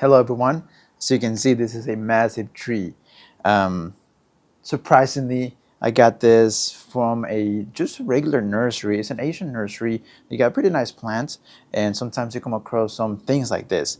Hello everyone. So you can see this is a massive tree. Um, Surprisingly, I got this from a just regular nursery. It's an Asian nursery. They got pretty nice plants, and sometimes you come across some things like this.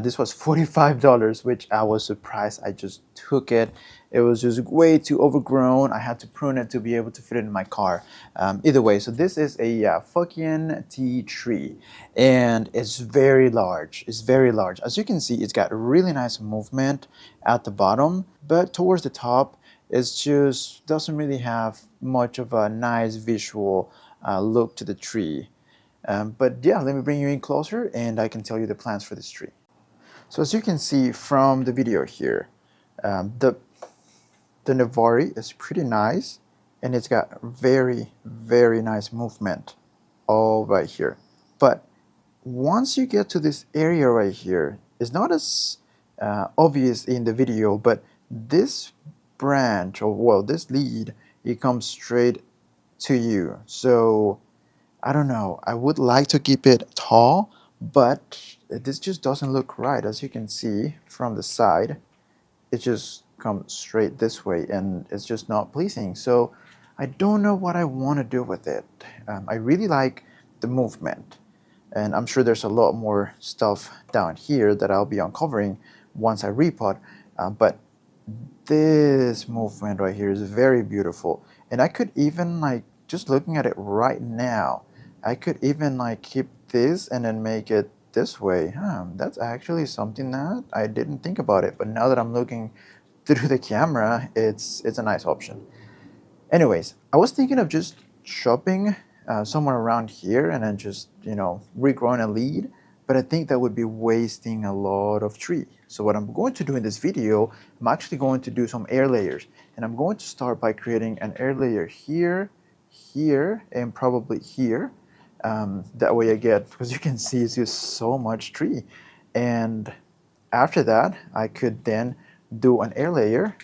This was $45, which I was surprised. I just took it. It was just way too overgrown. I had to prune it to be able to fit it in my car. Either way, so this is a Fukien tea tree, and it's very large. It's very large. As you can see, it's got really nice movement at the bottom, but towards the top, it just doesn't really have much of a nice visual look to the tree. But yeah, let me bring you in closer and I can tell you the plans for this tree. So as you can see from the video here, the Navari is pretty nice and it's got very nice movement all right here. But once you get to this area right here, it's not as obvious in the video, but this branch, or well, this lead, it comes straight to you. So I don't know, I would like to keep it tall, but this just doesn't look right. As you can see from the side, it just comes straight this way and it's just not pleasing. So I don't know what I want to do with it. I really like the movement, and I'm sure there's a lot more stuff down here that I'll be uncovering once I repot, but this movement right here is very beautiful. And I could even, like, just looking at it right now, I could even like keep this and then make it this way. That's actually something that I didn't think about it, but now that I'm looking through the camera, it's a nice option. Anyways, I was thinking of just chopping somewhere around here and then just, regrowing a lead, but I think that would be wasting a lot of tree. So what I'm going to do in this video, I'm actually going to do some air layers, and I'm going to start by creating an air layer here, here, and probably here. That way I get, because you can see it's just so much tree. And after that, I could then do an air layer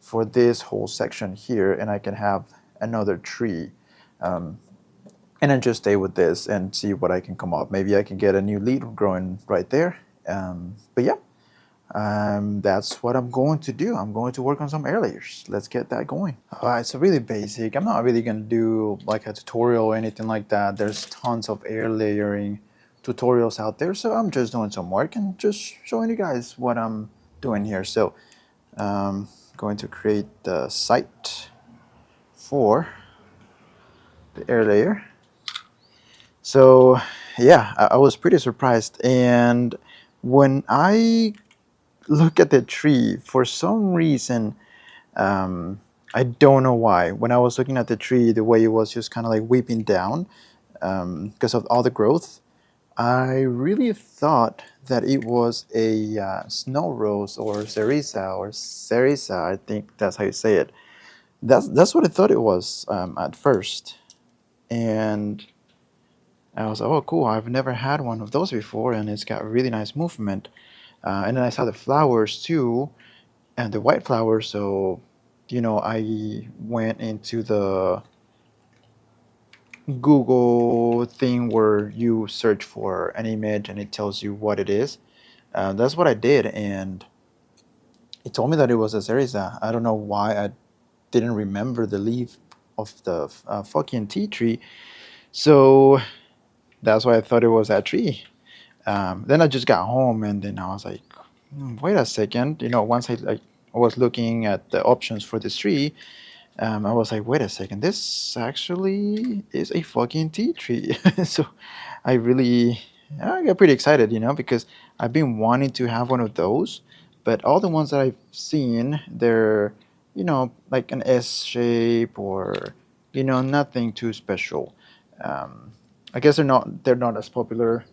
for this whole section here, and I can have another tree. And then just stay with this and see what I can come up. Maybe I can get a new lead growing right there. But yeah, that's what I'm going to do. I'm going to work on some air layers. Let's get that going. All right, so really basic. I'm not really going to do like a tutorial or anything like that. There's tons of air layering tutorials out there. So I'm just doing some work and just showing you guys what I'm doing here. So going to create the site for the air layer. So yeah, I was pretty surprised, and when I look at the tree, for some reason, I don't know why, when I was looking at the tree, the way it was just kind of like weeping down because of all the growth, I really thought that it was a snow rose or cerisa. I think that's how you say it. That's what I thought it was at first, and I was like, oh, cool. I've never had one of those before, and it's got really nice movement. And then I saw the flowers too, and the white flowers. So, I went into the Google thing where you search for an image and it tells you what it is. That's what I did, and it told me that it was a cereza. I don't know why I didn't remember the leaf of the fucking tea tree. So that's why I thought it was that tree. Then I just got home and then I was like, wait a second. Once I was looking at the options for this tree, I was like, wait a second. This actually is a fucking tea tree. So I got pretty excited, because I've been wanting to have one of those. But all the ones that I've seen, they're, like an S shape or, nothing too special. I guess they're not as popular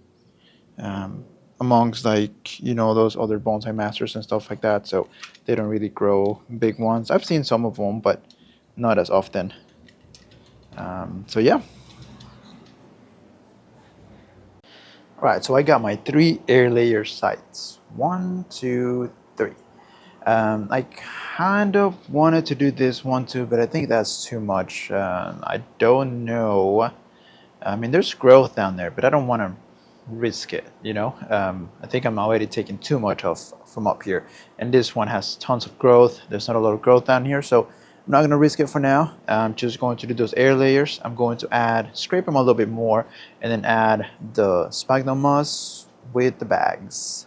amongst, like, those other bonsai masters and stuff like that, so they don't really grow big ones. I've seen some of them, but not as often. So yeah. All right, so I got my 3 air layer sites. 1, 2, 3. I kind of wanted to do this one too, but I think that's too much. I don't know. I mean, there's growth down there, but I don't want to risk it, you know. I think I'm already taking too much off from up here, and this one has tons of growth. There's not a lot of growth down here, so I'm not going to risk it for now. I'm just going to do those air layers. I'm going to scrape them a little bit more, and then add the sphagnum moss with the bags.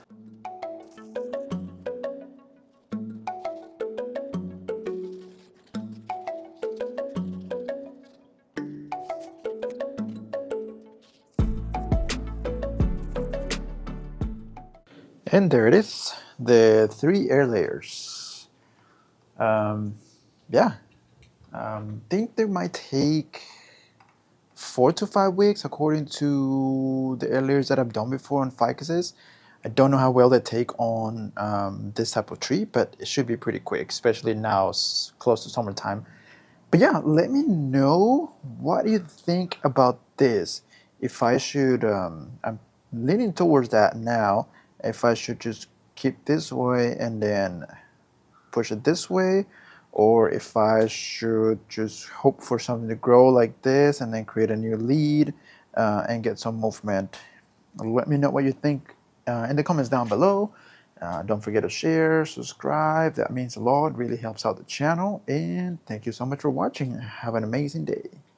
And there it is, the 3 air layers. Yeah, think they might take 4 to 5 weeks according to the air layers that I've done before on ficuses. I don't know how well they take on this type of tree, but it should be pretty quick, especially now it's close to summertime. But yeah, let me know what you think about this. If I should, I'm leaning towards that now. If I should just keep this way and then push it this way, or if I should just hope for something to grow like this and then create a new lead and get some movement. Let me know what you think in the comments down below. Don't forget to share, subscribe. That means a lot, really helps out the channel. And thank you so much for watching. Have an amazing day.